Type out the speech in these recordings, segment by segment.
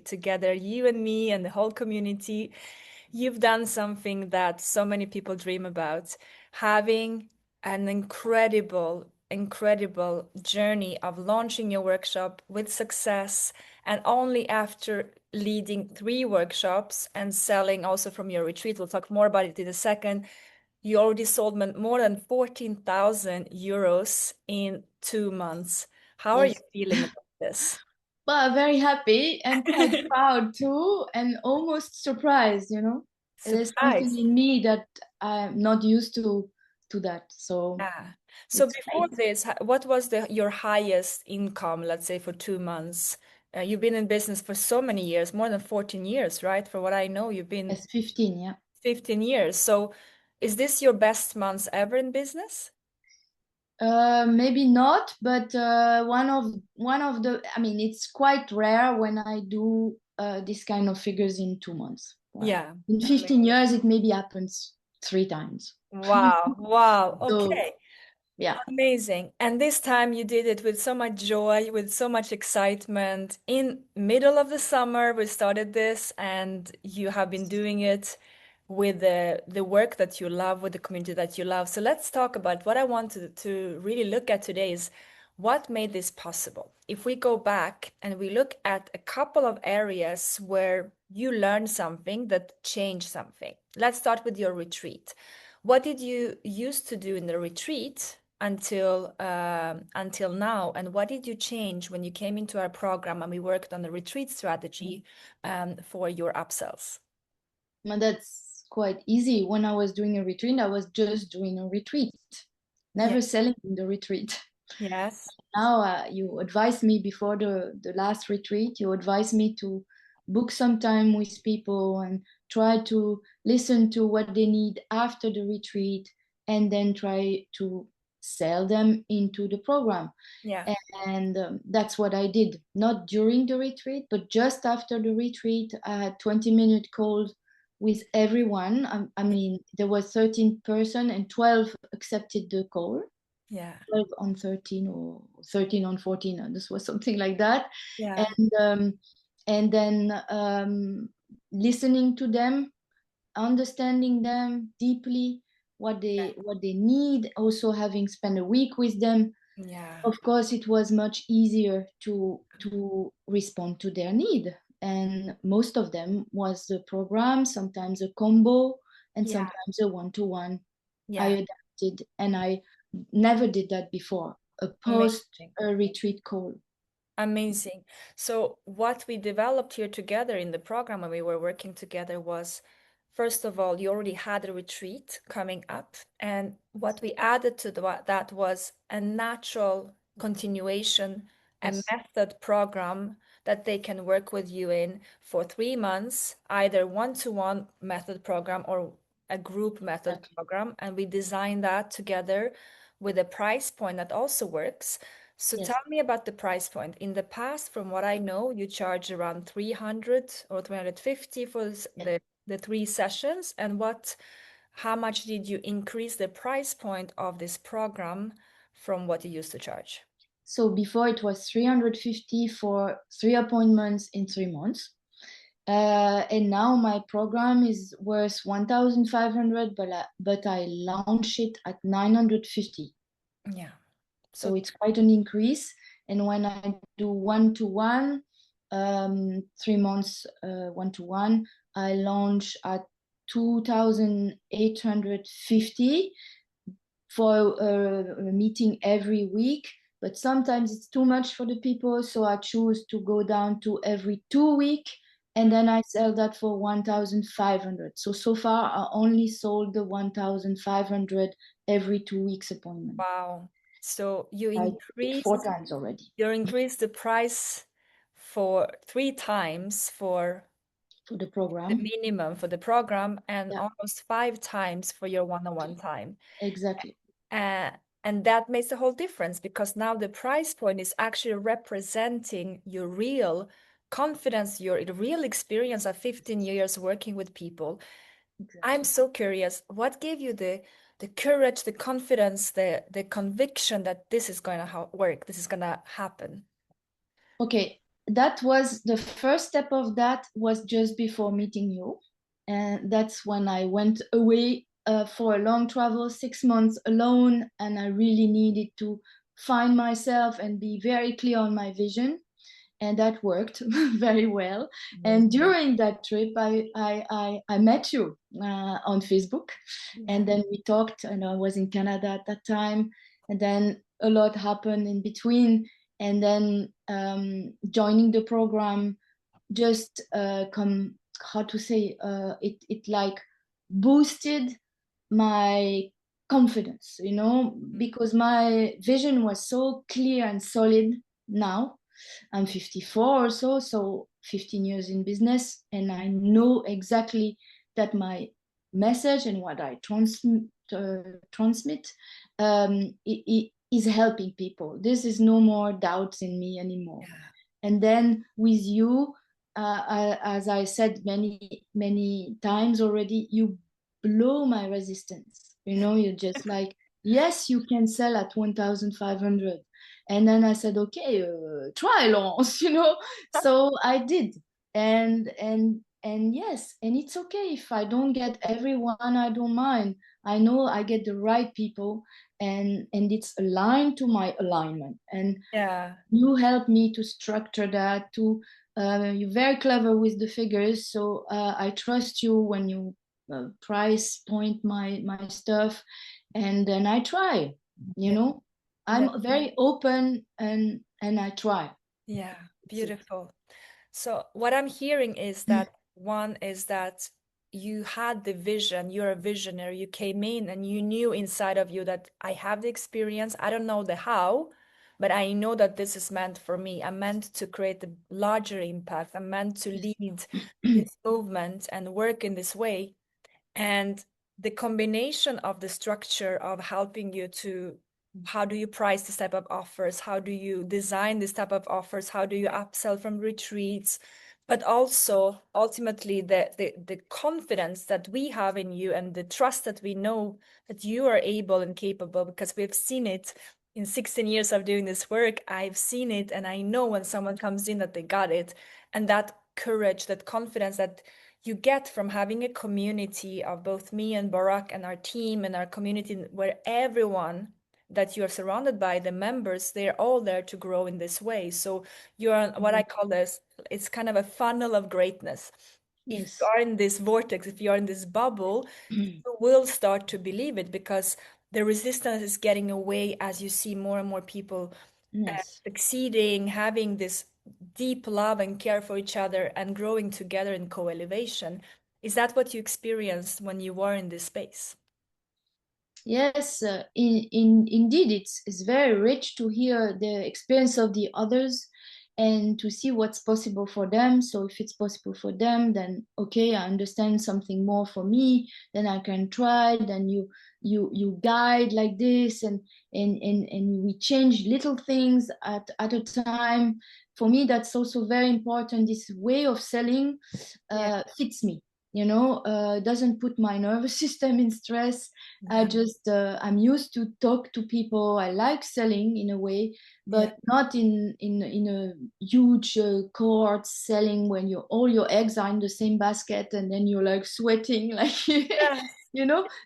together, you and me and the whole community. You've done something that so many people dream about, having an incredible journey of launching your workshop with success, and only after leading 3 workshops and selling also from your retreat, we'll talk more about it in a second, you already sold more than 14,000 euros in 2 months. How are you Yes. feeling about this? Well, I'm very happy and quite proud too, and almost surprised, you know. There's something Surprised. in me that I'm not used to that. So Yeah. So it's before great. this, what was your highest income, let's say, for 2 months? You've been in business for so many years, more than 14 years, right? For what I know, you've been As 15, yeah. 15 years. So is this your best months ever in business? Maybe not, but one of the, I mean, it's quite rare when I do this kind of figures in 2 months. Well, Yeah. in 15 years, it maybe happens 3 times. Wow. Wow. So Okay. yeah, Amazing. And this time you did it with so much joy, with so much excitement. In middle of the summer, we started this, and you have been doing it with the work that you love, with the community that you love. So let's talk about what I wanted to really look at today is what made this possible. If we go back and we look at a couple of areas where you learned something that changed something. Let's start with your retreat. What did you used to do in the retreat until now, and what did you change when you came into our program and we worked on the retreat strategy for your upsells? and that's quite easy. When I was doing a retreat, I was just doing a retreat, Yeah. never selling in the retreat. Yes. Now you advised me before the last retreat, you advised me to book some time with people and try to listen to what they need after the retreat and then try to sell them into the program. Yeah. And that's what I did, not during the retreat, but just after the retreat. I had 20-minute calls with everyone. I mean, there was 13 person and 12 accepted the call. Yeah. 12 on 13 or 13 on 14, and this was something like that. Yeah. And then listening to them, understanding them deeply, what they need, also having spent a week with them. Yeah. Of course it was much easier to respond to their need, and most of them was the program, sometimes a combo, and Yeah. sometimes a one-to-one. I Yeah. adapted, and I never did that before, a post Amazing. a retreat call. Amazing. So, what we developed here together in the program when we were working together was, first of all, you already had a retreat coming up. And what we added to that was a natural continuation, a Yes, method program that they can work with you in for 3 months, either one-to-one method program or a group method exactly. program. And we designed that together with a price point that also works. So Yes. tell me about the price point. In the past, from what I know, you charge around 300 or 350 for Yeah. the 3 sessions. And how much did you increase the price point of this program from what you used to charge? So before it was 350 for 3 appointments in 3 months. And now my program is worth 1,500, but I launch it at 950. Yeah. So So it's quite an increase. And when I do one-to-one, 3 months one-to-one, I launch at 2,850 for a meeting every week. But sometimes it's too much for the people, so I choose to go down to every 2 week, and then I sell that for 1,500. So far, I only sold the 1,500 every 2 weeks appointment. wow. So you I did it four increased times already you increased the price for 3 times for for the the program. minimum for the program and Yeah, almost 5 times for your one-on-one time. exactly. Uh, and that makes a whole difference because now the price point is actually representing your real confidence, your real experience of 15 years working with people. I'm Exactly. so curious, what gave you the courage, the confidence, the conviction that this is going to work, this is going to happen? Okay. that was the first step of that was just before meeting you. And that's when I went away for a long travel, 6 months alone. And I really needed to find myself and be very clear on my vision. And that worked very well. And Amazing. during that trip, I met you on Facebook. Yeah. And then we talked, and I was in Canada at that time. And then a lot happened in between. And then joining the program just come, how to say, it like boosted my confidence, because my vision was so clear and solid now. I'm 54 or so, so 15 years in business, and I know exactly that my message and what I transmit is helping people. This is no more doubts in me anymore. Yeah. And then with you, as I said many times already, you blow my resistance. You're just like, yes, you can sell at 1,500. And then I said, okay, try, Laurence, So I did. And yes, and it's okay if I don't get everyone, I don't mind. I know I get the right people, and it's aligned to my alignment. And Yeah. you help me to structure that. You're very clever with the figures, so I trust you when you price point my stuff, and then I try. you Yeah. know Yeah. I'm very open, and I try. Yeah. That's it. Beautiful. So what I'm hearing is that one is that you had the vision, you're a visionary, you came in and you knew inside of you that I have the experience. I don't know the how, but I know that this is meant for me. I'm meant to create a larger impact. I'm meant to lead this movement and work in this way. And the combination of the structure of helping you to how do you price this type of offers? How do you design this type of offers? How do you upsell from retreats? But also ultimately the confidence that we have in you and the trust that we know that you are able and capable because we've seen it in 16 years of doing this work. I've seen it and I know when someone comes in that they got it. And that courage, that confidence that you get from having a community of both me and Barak and our team and our community where everyone that you are surrounded by, the members, they're all there to grow in this way. So you're on what I call this, it's kind of a funnel of greatness. If you Yes. are in this vortex, if you are in this bubble, you will start to believe it because the resistance is getting away as you see more and more people Yes. succeeding, having this deep love and care for each other and growing together in co-elevation. Is that what you experienced when you were in this space? Yes, indeed, it's very rich to hear the experience of the others and to see what's possible for them. So if it's possible for them, then okay, I understand something more for me. Then I can try. Then you guide like this, and we change little things at a time. For me, that's also very important. This way of selling Yeah, fits me. Doesn't put my nervous system in stress. yeah, I'm used to talk to people. I like selling in a way, yeah. but not in a huge cohort selling when all your eggs are in the same basket, and then you're like sweating like Yes.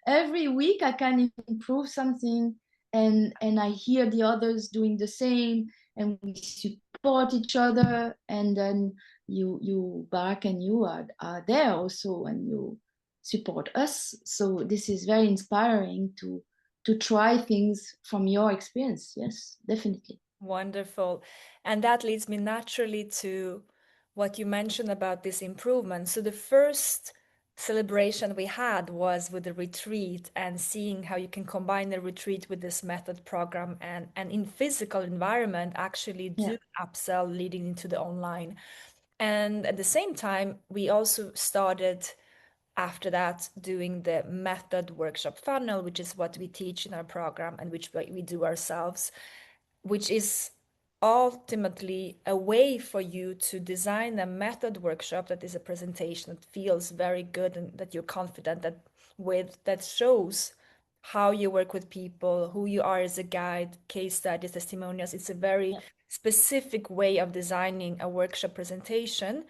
every week I can improve something, and I hear the others doing the same, and we support each other, and then you back, and you are there also, and you support us. So this is very inspiring to try things from your experience. Yes, definitely. Wonderful. And that leads me naturally to what you mentioned about this improvement. So the first celebration we had was with the retreat and seeing how you can combine the retreat with this method program and in physical environment actually Yeah. do upsell leading into the online. And at the same time, we also started after that doing the method workshop funnel, which is what we teach in our program and which we do ourselves, which is ultimately a way for you to design a method workshop that is a presentation that feels very good and that you're confident that with that shows how you work with people, who you are as a guide, case studies, testimonials. It's a very Yeah. specific way of designing a workshop presentation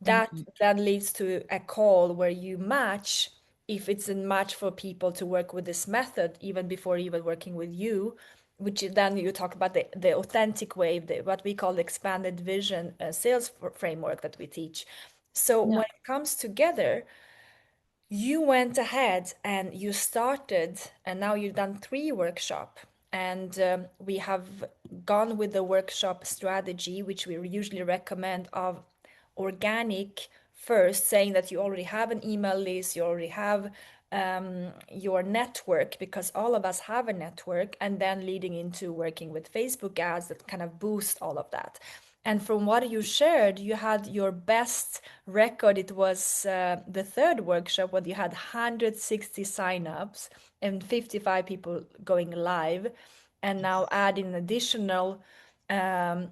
that Mm-mm. then leads to a call where you match if it's a match for people to work with this method even before even working with you, which then you talk about the authentic way, what we call the expanded vision sales framework that we teach. So Yeah. when it comes together, you went ahead and you started, and now you've done three workshop. And we have gone with the workshop strategy, which we usually recommend of organic first, saying that you already have an email list, you already have your network, because all of us have a network, and then leading into working with Facebook ads that kind of boost all of that. And from what you shared, you had your best record. It was the third workshop when you had 160 signups and 55 people going live. And now adding an additional, um,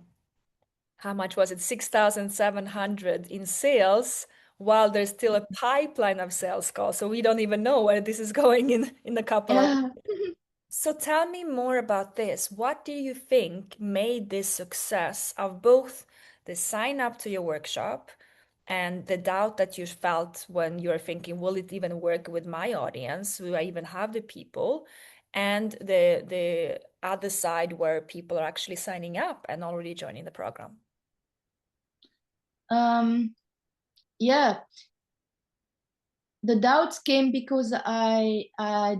how much was it? 6,700 in sales, while there's still a pipeline of sales calls. So we don't even know where this is going in a couple of. Yeah. So tell me more about this. What do you think made this success of both the sign up to your workshop and the doubt that you felt when you're thinking, will it even work with my audience? Will I even have the people? And the other side where people are actually signing up and already joining the program. Um, yeah. The doubts came because I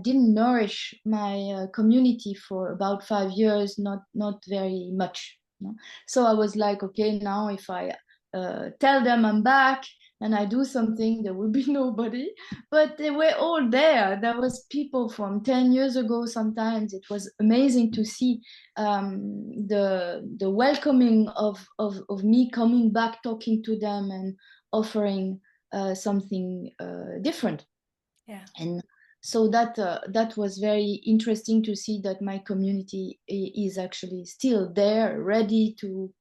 didn't nourish my community for about 5 years, not very much. No? So I was like, okay, now if I tell them I'm back and I do something, there will be nobody. But they were all there. There was people from 10 years ago. Sometimes it was amazing to see the welcoming of me coming back, talking to them and offering something different. Yeah. And so that was very interesting to see that my community is actually still there, ready to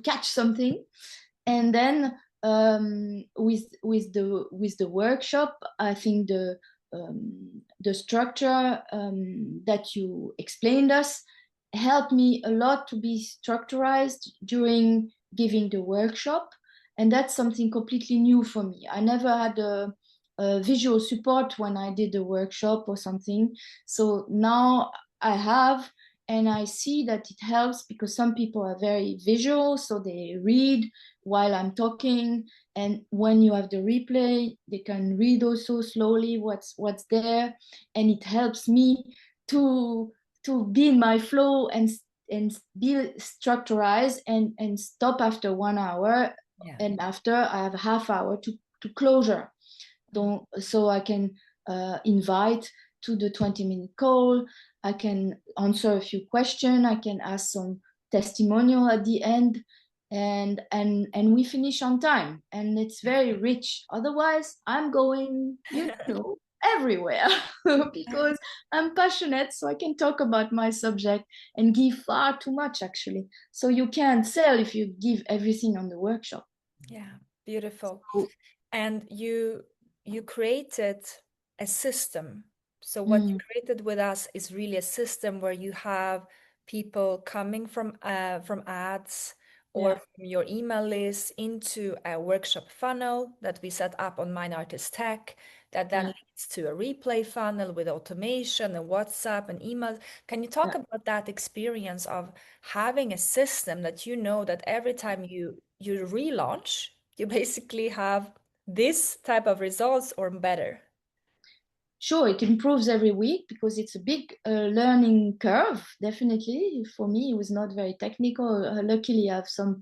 catch something. And then with the workshop, I think the structure that you explained us helped me a lot to be structurized during giving the workshop, and that's something completely new for me. I never had a visual support when I did a workshop or something, so now I have, and I see that it helps because some people are very visual, so they read while I'm talking, and when you have the replay, they can read also slowly what's there, and it helps me to be in my flow and be structurized and stop after 1 hour, Yeah. and after I have a half hour to closure. Mm. So I can invite to the 20-minute call. I can answer a few questions. I can ask some testimonial at the end, and we finish on time. And it's very rich. Otherwise, I'm going, everywhere because I'm passionate, so I can talk about my subject and give far too much actually. So you can't sell if you give everything on the workshop. Yeah. Beautiful. So, And you created a system. So what you mm, created with us is really a system where you have people coming from ads or yeah, from your email list into a workshop funnel that we set up on Mine Artist Tech that then yeah, leads to a replay funnel with automation and WhatsApp and email. Can you talk yeah. about that experience of having a system that you know that every time you relaunch, you basically have this type of results or better? Sure, it improves every week because it's a big learning curve. Definitely, for me, it was not very technical. Luckily, I have some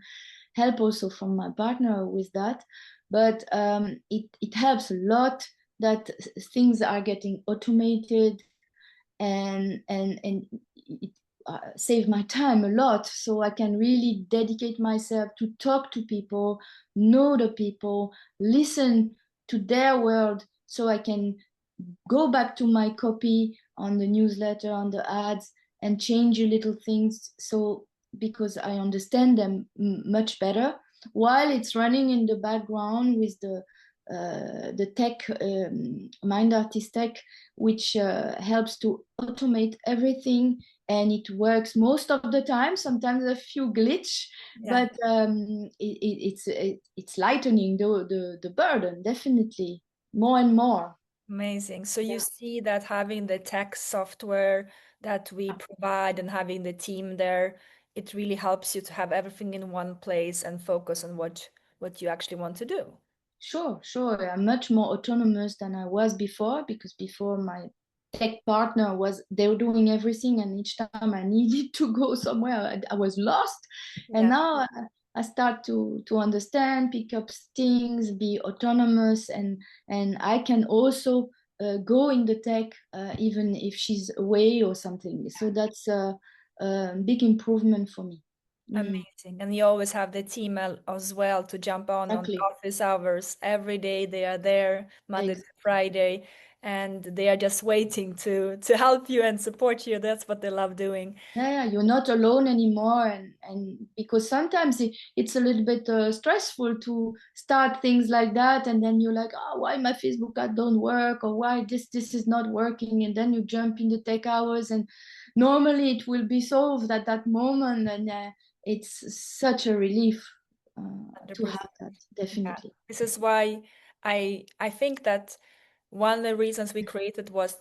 help also from my partner with that, but it helps a lot that things are getting automated, and it saved my time a lot, so I can really dedicate myself to talk to people, know the people, listen to their world, so I can go back to my copy on the newsletter, on the ads, and change a little things, so because I understand them much better while it's running in the background with the the tech, Mind Artist Tech, which helps to automate everything, and it works most of the time. Sometimes a few glitch, Yeah. but it's lightening the burden, definitely, more and more. Amazing. So you Yeah. see that having the tech software that we provide and having the team there, it really helps you to have everything in one place and focus on what you actually want to do. Sure, sure. I'm much more autonomous than I was before, because before my tech partner was they were doing everything, and each time I needed to go somewhere, I was lost. And Yeah, now I start to understand, pick up things, be autonomous, and I can also go in the tech even if she's away or something. So that's a big improvement for me. Mm, amazing. And you always have the team as well to jump on the exactly. office hours. Every day they are there, Monday to Friday, and they are just waiting to help you and support you. That's what they love doing. Yeah, you're not alone anymore, and because sometimes it's a little bit stressful to start things like that, and then you're like, oh, why my Facebook ad don't work, or why this is not working, and then you jump in the tech hours, and normally it will be solved at that moment, and it's such a relief to 100%. have that, Yeah. definitely. This is why I think that one of the reasons we created was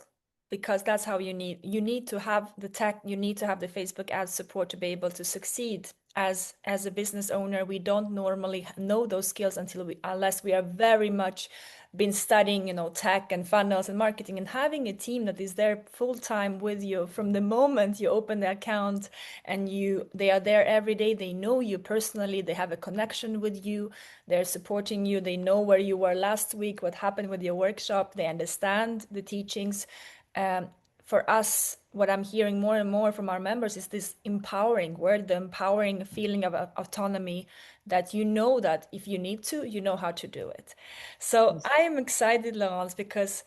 because that's how you need to have the tech, you need to have the Facebook ad support to be able to succeed as a business owner. We don't normally know those skills unless we are very much been studying, tech and funnels and marketing, and having a team that is there full time with you from the moment you open the account, and they are there every day. They know you personally, they have a connection with you, they're supporting you, they know where you were last week, what happened with your workshop, they understand the teachings. um, for us, what I'm hearing more and more from our members is this empowering word, the empowering feeling of autonomy, that you know that if you need to, you know how to do it. So I am excited, Laurence, because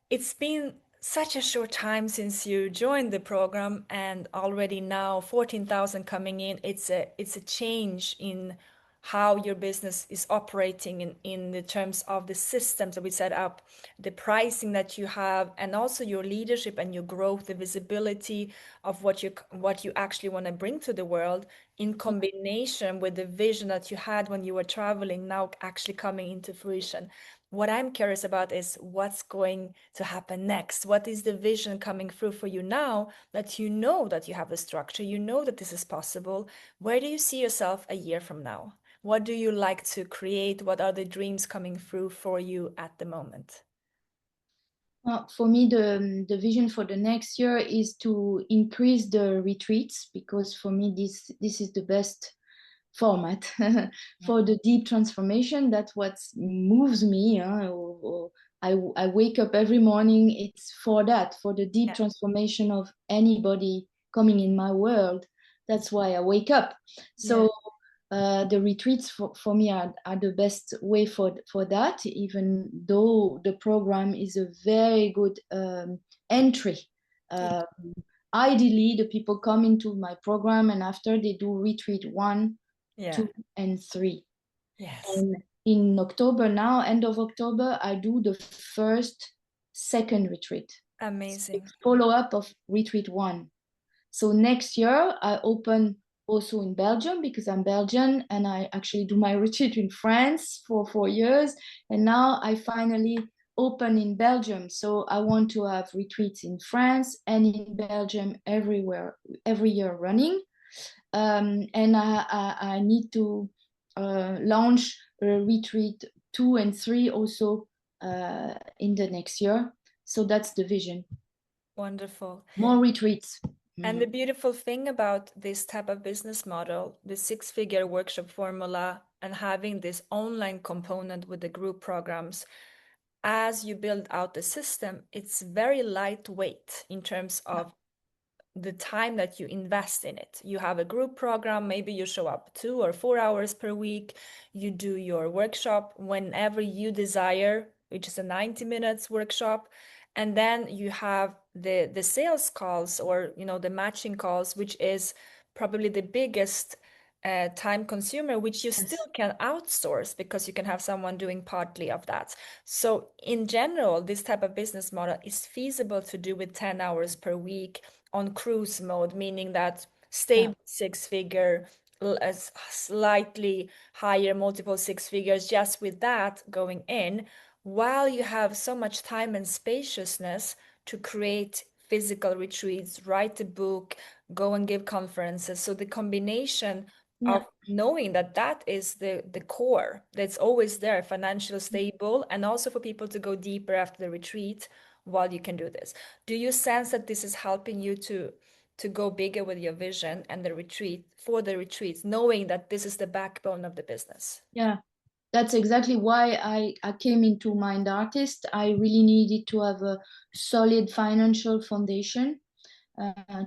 it's been such a short time since you joined the program, and already now 14,000 coming in. It's a change in how your business is operating in the terms of the systems that we set up, the pricing that you have, and also your leadership and your growth, the visibility of what you actually want to bring to the world, in combination with the vision that you had when you were traveling, now actually coming into fruition. What I'm curious about is what's going to happen next. What is the vision coming through for you now that you know that you have a structure, you know that this is possible? Where do you see yourself a year from now? What do you like to create? What are the dreams coming through for you at the moment? Well, for me, the vision for the next year is to increase the retreats, because for me this is the best format Yeah. for the deep transformation. That's what moves me. I wake up every morning. It's for that, for the deep Yeah. transformation of anybody coming in my world. That's why I wake up. Yeah. So the retreats for me are the best way for that, even though the program is a very good entry. Yeah. Uh, Ideally, the people come into my program, and after they do retreat 1, Yeah. 2, and 3. Yes. And in October now, end of October, I do the second retreat. Amazing. Follow up of retreat 1. So next year, I open also in Belgium, because I'm Belgian, and I actually do my retreat in France for 4 years. And now I finally open in Belgium. So I want to have retreats in France and in Belgium everywhere, every year running. And I need to launch a retreat 2 and 3 also in the next year. So that's the vision. Wonderful. More retreats. And Mm. the beautiful thing about this type of business model, the six-figure workshop formula, and having this online component with the group programs, as you build out the system, it's very lightweight in terms of the time that you invest in it. You have a group program, maybe you show up 2 or 4 hours per week, you do your workshop whenever you desire, which is a 90 minutes workshop. And then you have the sales calls, or the matching calls, which is probably the biggest time consumer, which you still Yes. can outsource because you can have someone doing partly of that. So in general, this type of business model is feasible to do with 10 hours per week on cruise mode, meaning that Yeah. stable six figure, slightly higher multiple six figures, just with that going in, while you have so much time and spaciousness to create physical retreats, write a book, go and give conferences. So the combination Yeah. of knowing that that is the core that's always there, financial stable, and also for people to go deeper after the retreat while you can do this. Do you sense that this is helping you to go bigger with your vision and the retreat for the retreats, knowing that this is the backbone of the business? Yeah. That's exactly why I came into Mind Artist. I really needed to have a solid financial foundation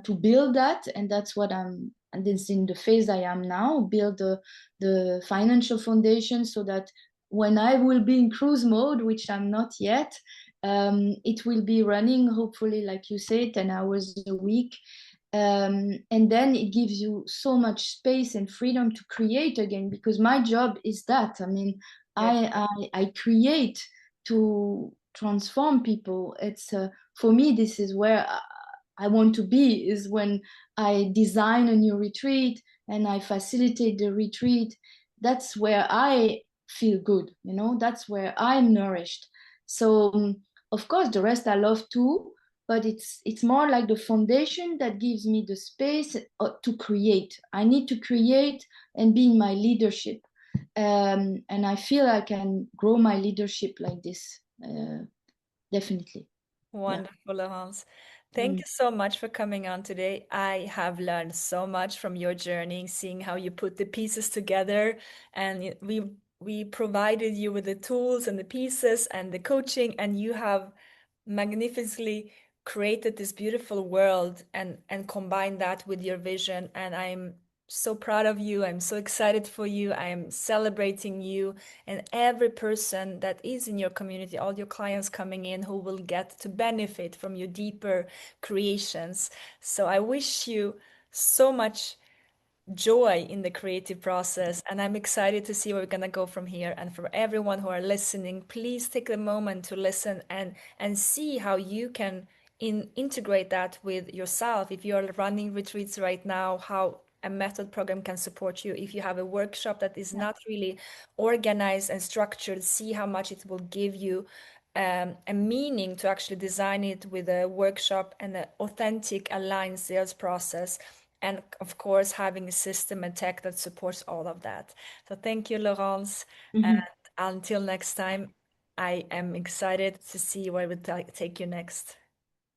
to build that, and that's what and this in the phase I am now, build the financial foundation so that when I will be in cruise mode, which I'm not yet, it will be running hopefully, like you say, 10 hours a week. And then it gives you so much space and freedom to create again, because my job is that. I mean, Yes. I create to transform people. It's for me, this is where I want to be, is when I design a new retreat and I facilitate the retreat. That's where I feel good, that's where I'm nourished. So, of course, the rest I love too, but it's more like the foundation that gives me the space to create. I need to create and be in my leadership. And I feel I can grow my leadership like this. Definitely. Yeah. Wonderful, Laurence. Thank Mm. you so much for coming on today. I have learned so much from your journey, seeing how you put the pieces together, and we provided you with the tools and the pieces and the coaching, and you have magnificently created this beautiful world and combined that with your vision. And I'm so proud of you. I'm so excited for you. I am celebrating you and every person that is in your community, all your clients coming in who will get to benefit from your deeper creations. So I wish you so much joy in the creative process, and I'm excited to see where we're gonna go from here. And for everyone who are listening, please take the moment to listen and see how you can integrate that with yourself. If you're running retreats right now, how a method program can support you. If you have a workshop that is not really organized and structured, see how much it will give you a meaning to actually design it with a workshop and an authentic, aligned sales process. And of course, having a system and tech that supports all of that. So thank you, Laurence. And Mhm. until next time, I am excited to see where we take you next.